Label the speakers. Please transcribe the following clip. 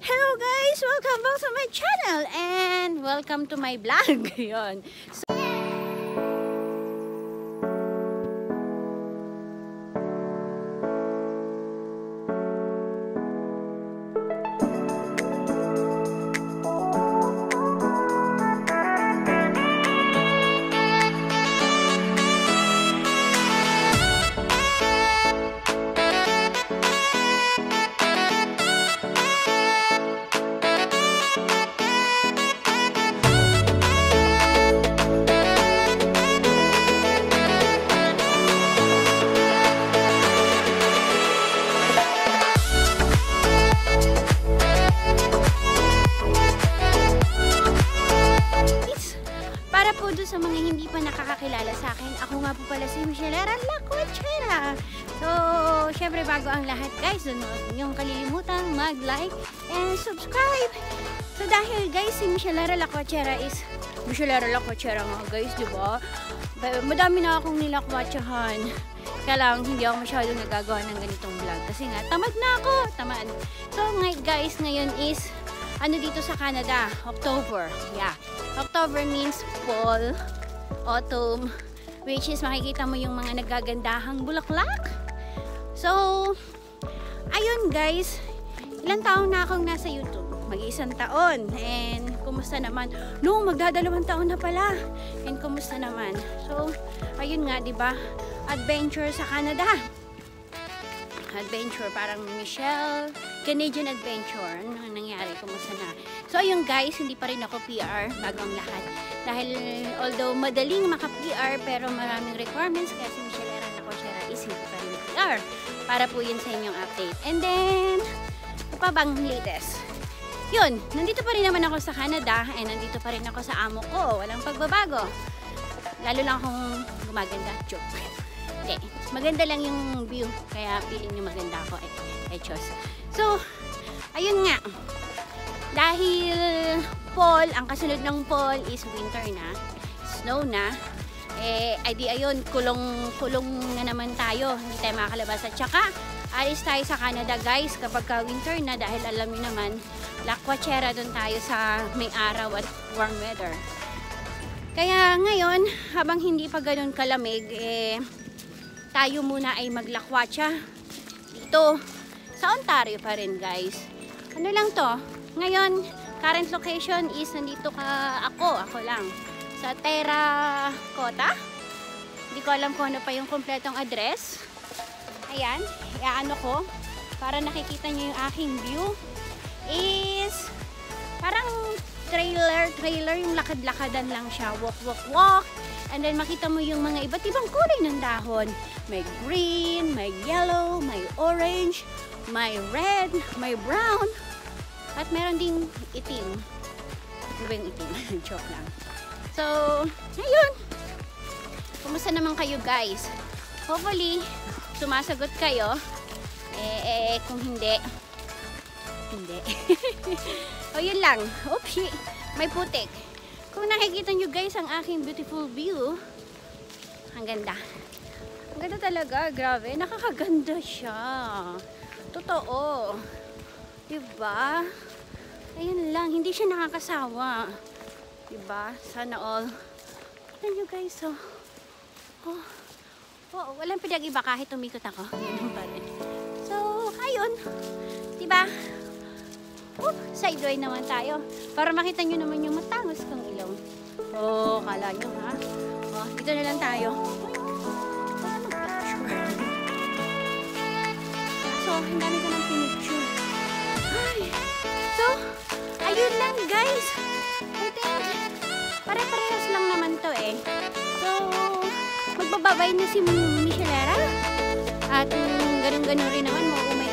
Speaker 1: Hello guys! Welcome back to my channel and welcome to my vlog. Yun. Sa mga hindi pa nakakakilala sa akin, ako nga po pala si Michelera Lacuachera. So, syempre bago ang lahat guys, huwag niyong kalilimutan mag-like and subscribe. So, dahil guys, si Michelera Lacuachera is Michelera Lacuachera nga guys, diba? Madami na akong nilakwatsahan. Kaya lang, hindi ako masyadong nagagawa ng ganitong vlog. Kasi nga, tamad na ako. Tamad. So, guys, ngayon is ano dito sa Canada? October. Yeah. October means fall, autumn, which is makikita mo yung mga nagagandahang bulaklak. So, ayun guys, ilang taon na akong nasa YouTube? Mag-1 taon. And kumusta naman? No, magdadalawang taon na pala. And kumusta naman? So, ayun nga, diba? Adventure sa Canada. Adventure, parang Michelle, Canadian Adventure. Ano nangyari? Kumusta na? So, ayun guys, hindi pa rin ako PR bago ang lahat. Dahil, although madaling maka-PR, pero maraming requirements, kaya si Michelera Lacuachera is hindi pa rin PR. Para po yun sa inyong update. And then, ano pa bang latest? Yun, nandito pa rin naman ako sa Canada, and nandito pa rin ako sa amo ko. Walang pagbabago. Lalo lang akong gumaganda. Joke. Okay. Maganda lang yung view, kaya feeling nyo maganda ako Chos. So, ayun nga, dahil fall, ang kasunod ng fall is winter na, snow na, ayun, kulong na naman tayo, hindi tayo makakalabas. At saka, alis tayo sa Canada guys kapag ka winter na, dahil alam nyo naman, Lacuachera doon tayo sa may araw at warm weather. Kaya ngayon, habang hindi pa ganun kalamig, tayo muna ay maglakwatsa dito sa Ontario pa rin guys. Ano lang to, ngayon current location is nandito ako lang sa Terracotta. Hindi ko alam kung ano pa yung kompletong address. Ayan, iaano ko para nakikita nyo yung aking view is parang trailer yung lakad-lakadan lang siya, walk. And then makita mo yung mga iba't ibang kulay ng dahon. May green, may yellow, may orange, may red, may brown. At meron ding itim. Ano ba yung itim? Joke lang. So, ayun. Kumusta naman kayo guys? Hopefully, sumasagot kayo. Kung hindi. O yun lang. Oopsie, may putik. Kung nakikita nyo guys ang aking beautiful view, ang ganda. Ang ganda talaga, grabe. Nakakaganda siya. Totoo. Diba? Ayun lang, hindi siya nakakasawa. Diba? Sana all. Kita nyo guys, walang pinag-iba kahit umikot ako. Ganun pa rin. So, ayun. Diba? Sideway naman tayo. Para makita nyo naman yung matangos kong ilong. Kala nyo ha? Dito na lang tayo. So, ang dami ko ng pinicture. So, ayun lang guys. I think, pare-parehas lang naman to So, magbababay na si Michelera. At ganun-ganun rin naman, mauumay